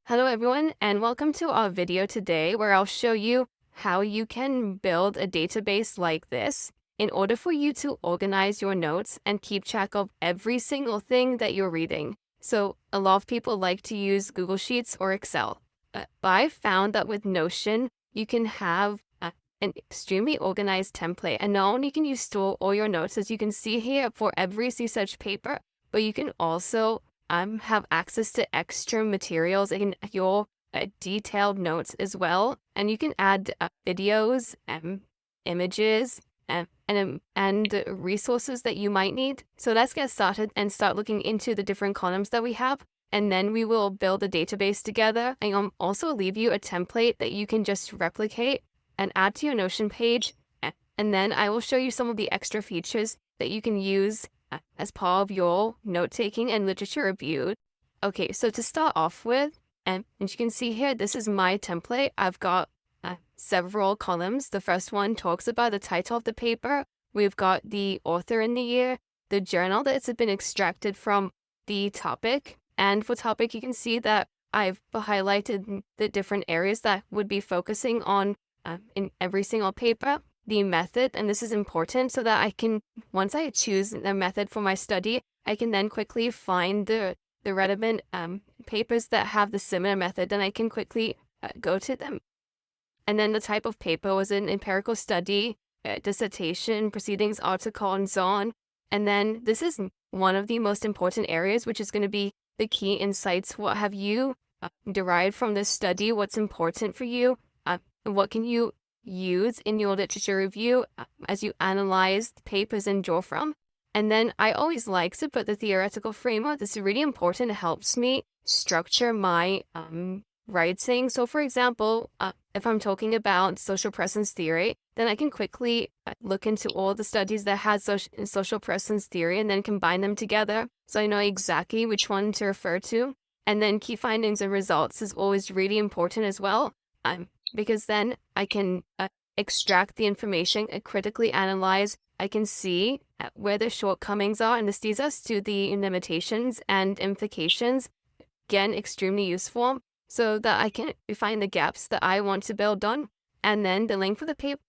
Hello everyone, and welcome to our video today where I'll show you how you can build a database like this in order for you to organize your notes and keep track of every single thing that you're reading. So a lot of people like to use Google Sheets or Excel, but I found that with Notion, you can have an extremely organized template, and not only can you store all your notes, as you can see here, for every research paper, but you can also have access to extra materials in your detailed notes as well, and you can add videos, images, and resources that you might need. So let's get started and start looking into the different columns that we have, and then we will build a database together. And I'll also leave you a template that you can just replicate and add to your Notion page, and then I will show you some of the extra features that you can use as part of your note-taking and literature review. Okay, so to start off with, and as you can see here, this is my template. I've got several columns. The first one talks about the title of the paper. We've got the author and the year, the journal that it's been extracted from, the topic. And for topic, you can see that I've highlighted the different areas that would be focusing on in every single paper. The method, and this is important so that I can, once I choose the method for my study, I can then quickly find the relevant papers that have the similar method, and I can quickly go to them. And then the type of paper was an empirical study, dissertation, proceedings, article, and so on. And then this is one of the most important areas, which is going to be the key insights. What have you derived from this study? What's important for you? What can you use in your literature review as you analyze the papers and draw from? And then I always like to put the theoretical framework. This is really important. It helps me structure my writing. So for example, if I'm talking about social presence theory, then I can quickly look into all the studies that has social presence theory and then combine them together, so I know exactly which one to refer to. And then key findings and results is always really important as well, because then I can extract the information and critically analyze. I can see where the shortcomings are, and this leads us to the limitations and implications. Again, extremely useful, so that I can find the gaps that I want to build on. And then the link for the paper.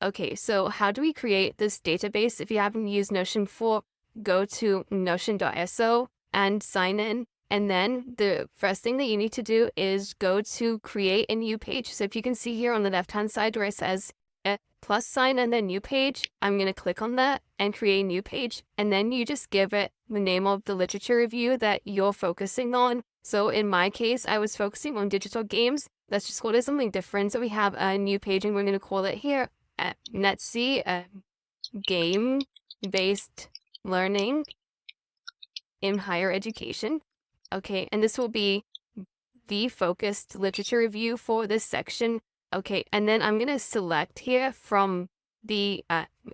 Okay, so how do we create this database? If you haven't used Notion before, go to notion.so and sign in. And then the first thing that you need to do is go to create a new page. So if you can see here on the left-hand side where it says plus sign and then new page, I'm going to click on that and create a new page. And then you just give it the name of the literature review that you're focusing on. So in my case, I was focusing on digital games. Let's just call it something different. So we have a new page and we're going to call it here NETC, game-based learning in higher education. Okay, and this will be the focused literature review for this section. Okay, and then I'm going to select here from the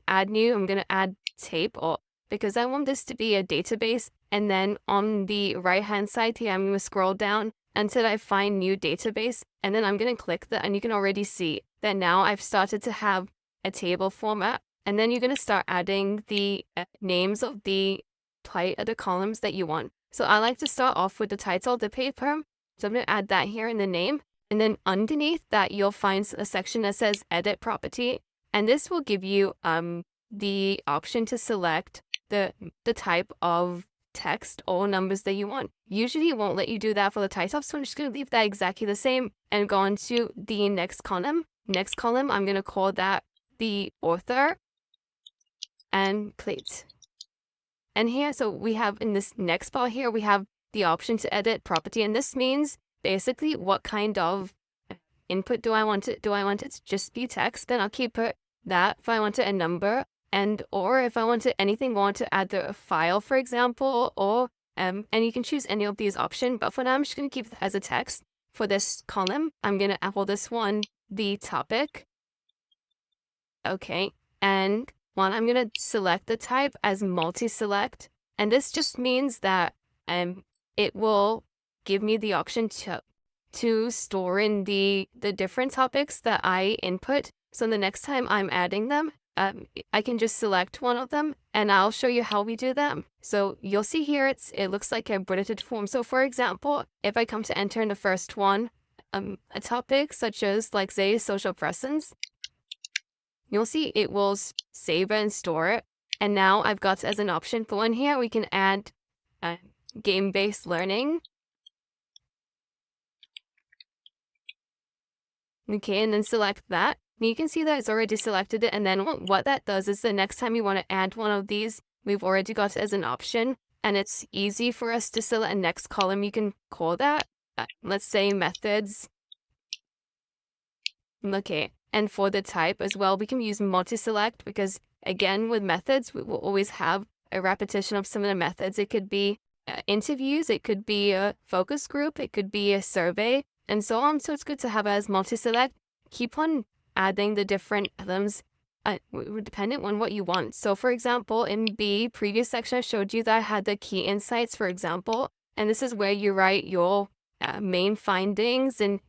add new, I'm going to add tape, or because I want this to be a database. And then on the right-hand side here, I'm going to scroll down until I find new database. And then I'm going to click that, and you can already see that now I've started to have a table format. And then you're going to start adding the names of the columns that you want. So I like to start off with the title of the paper. So I'm going to add that here in the name. And then underneath that, you'll find a section that says edit property. And this will give you the option to select the type of text or numbers that you want. Usually it won't let you do that for the title, so I'm just going to leave that exactly the same and go on to the next column. Next column, I'm going to call that the author and plate. And here, so we have in this next part here, we have the option to edit property, and this means basically what kind of input do I want it? Do I want it to just be text? Then I'll keep it that. If I want it a number, or if I wanted anything, want to add the file, for example, or and you can choose any of these options. But for now, I'm just going to keep it as a text. For this column, I'm going to call this one the topic. Okay, and I'm going to select the type as multi-select, and this just means that it will give me the option to store in the different topics that I input. So the next time I'm adding them, I can just select one of them and I'll show you how we do them. So you'll see here it looks like a bulleted form. So for example, if I come to enter in the first one, a topic such as like say social presence, you'll see it will save and store it. And now I've got as an option for one here, we can add game-based learning. Okay, and then select that. And you can see that it's already selected it. And then what that does is the next time you want to add one of these, we've already got it as an option. And it's easy for us to select a next column. You can call that, let's say methods. Okay, and for the type as well, we can use multi-select because again, with methods, we will always have a repetition of some of the methods. It could be interviews, it could be a focus group, it could be a survey, and so on. So it's good to have as multi-select. Keep on adding the different items dependent on what you want. So for example, in the previous section, I showed you that I had the key insights, for example, and this is where you write your main findings and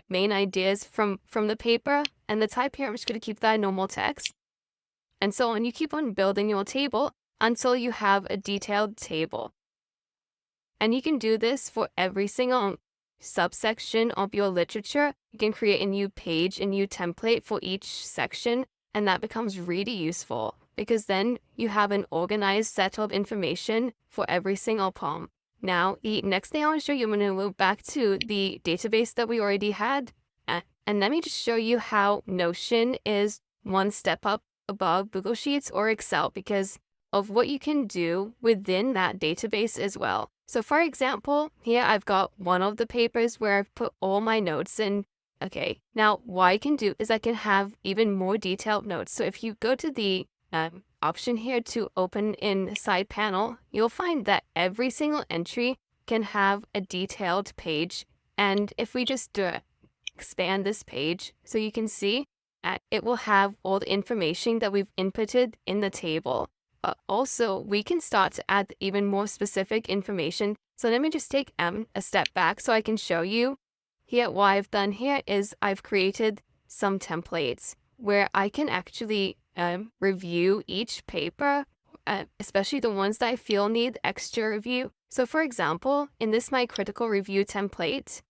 main ideas from the paper. And the type here, I'm just going to keep that normal text. And so on, you keep on building your table until you have a detailed table. And you can do this for every single subsection of your literature. You can create a new page, a new template for each section, and that becomes really useful because then you have an organized set of information for every single poem. Now, the next thing I want to show you, I'm going to move back to the database that we already had. And let me just show you how Notion is one step up above Google Sheets or Excel because of what you can do within that database as well. So for example, here I've got one of the papers where I've put all my notes in. Okay, now what I can do is I can have even more detailed notes. So if you go to the option here to open in the side panel, you'll find that every single entry can have a detailed page. And if we just expand this page so you can see, it will have all the information that we've inputted in the table. But also, we can start to add even more specific information. So let me just take a step back so I can show you. Here, what I've done here is I've created some templates where I can actually review each paper, especially the ones that I feel need extra review. So for example, in this My Critical Review template,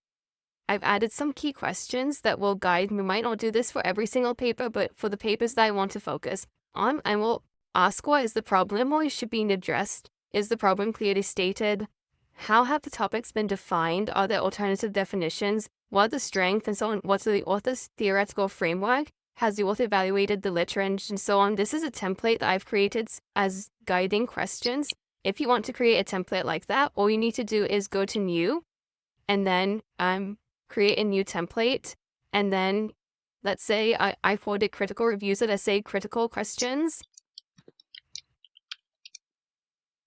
I've added some key questions that will guide me. We might not do this for every single paper, but for the papers that I want to focus on, I will ask what is the problem or should be addressed? Is the problem clearly stated? How have the topics been defined? Are there alternative definitions? What are the strengths and so on? What's the author's theoretical framework? Has the author evaluated the literature and so on? This is a template that I've created as guiding questions. If you want to create a template like that, all you need to do is go to New and then create a new template. And then let's say I called it critical reviews, so let's say critical questions.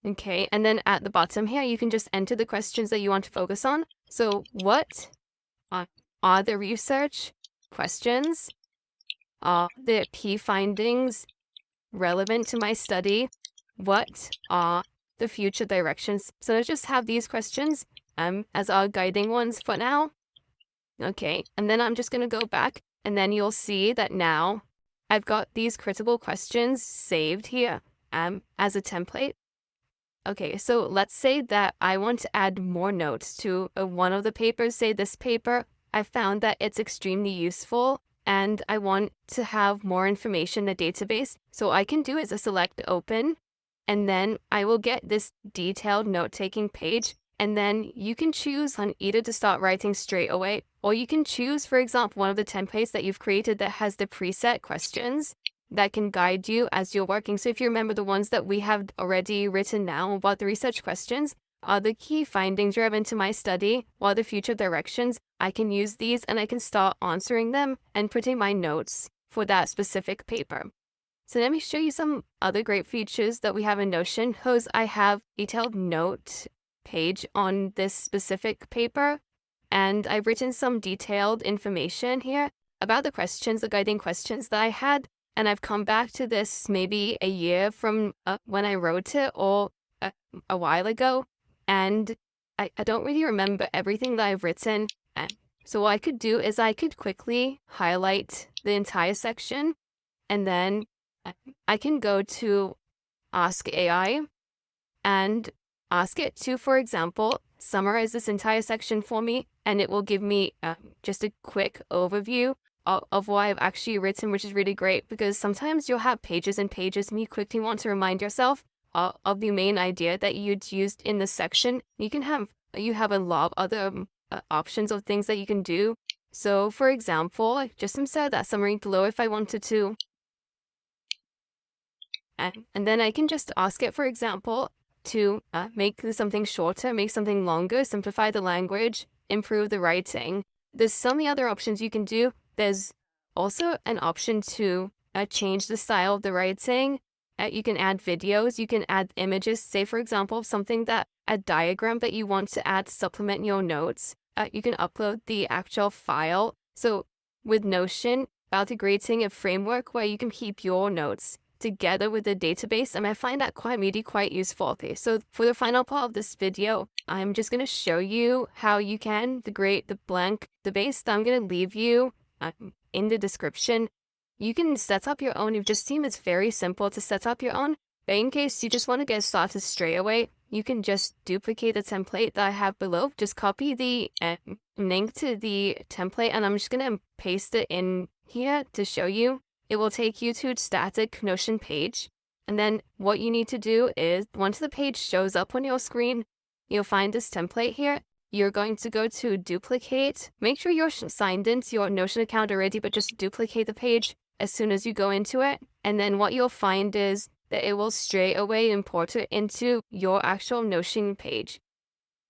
Okay, and then at the bottom here, you can just enter the questions that you want to focus on. So what are the research questions? Are the key findings relevant to my study? What are the future directions? So let's just have these questions as our guiding ones for now. Okay, and then I'm just going to go back and then you'll see that now I've got these critical questions saved here as a template. Okay, so let's say that I want to add more notes to one of the papers. Say this paper, I found that it's extremely useful and I want to have more information in the database. So I can do is a select open and then I will get this detailed note-taking page. And then you can choose on either to start writing straight away, or you can choose, for example, one of the templates that you've created that has the preset questions that can guide you as you're working. So if you remember the ones that we have already written now about the research questions, are the key findings relevant to my study? What are the future directions? I can use these and I can start answering them and putting my notes for that specific paper. So let me show you some other great features that we have in Notion. Because I have a detailed note page on this specific paper, and I've written some detailed information here about the questions, the guiding questions that I had. And I've come back to this maybe a year from when I wrote it or a while ago. And I don't really remember everything that I've written. So what I could do is I could quickly highlight the entire section and then I can go to Ask AI and ask it to, for example, summarize this entire section for me, and it will give me just a quick overview of what I've actually written, which is really great because sometimes you'll have pages and pages and you quickly want to remind yourself of the main idea that you'd used in the section. You have a lot of other options of things that you can do. So for example, just inside that summary below, if I wanted to, and then I can just ask it, for example, to make something shorter, make something longer, simplify the language, improve the writing. There's so many other options you can do. There's also an option to change the style of the writing. You can add videos, you can add images. Say, for example, a diagram that you want to add to supplement your notes. You can upload the actual file. So with Notion, about creating a framework where you can keep your notes together with the database, and I find that quite useful. Okay, so for the final part of this video, I'm just going to show you how you can create the blank database that I'm going to leave you in the description. You can set up your own. You've just seen it's very simple to set up your own, but in case you just want to get started straight away, you can just duplicate the template that I have below. Just copy the link to the template, and I'm just going to paste it in here to show you. It will take you to a static Notion page. And then what you need to do is, once the page shows up on your screen, you'll find this template here. You're going to go to duplicate. Make sure you're signed into your Notion account already, but just duplicate the page as soon as you go into it. And then what you'll find is that it will straight away import it into your actual Notion page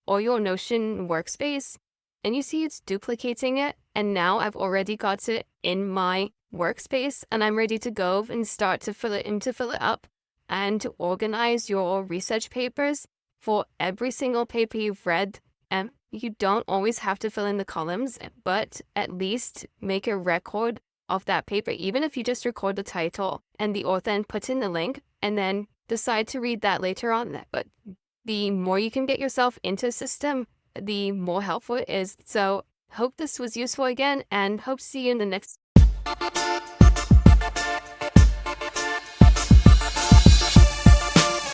or your Notion workspace. And you see it's duplicating it. And now I've already got it in my workspace, and I'm ready to go and start to fill it up and to organize your research papers for every single paper you've read. And you don't always have to fill in the columns, but at least make a record of that paper, even if you just record the title and the author and put in the link and then decide to read that later on. But the more you can get yourself into a system, the more helpful it is. So hope this was useful again, and hope to see you in the next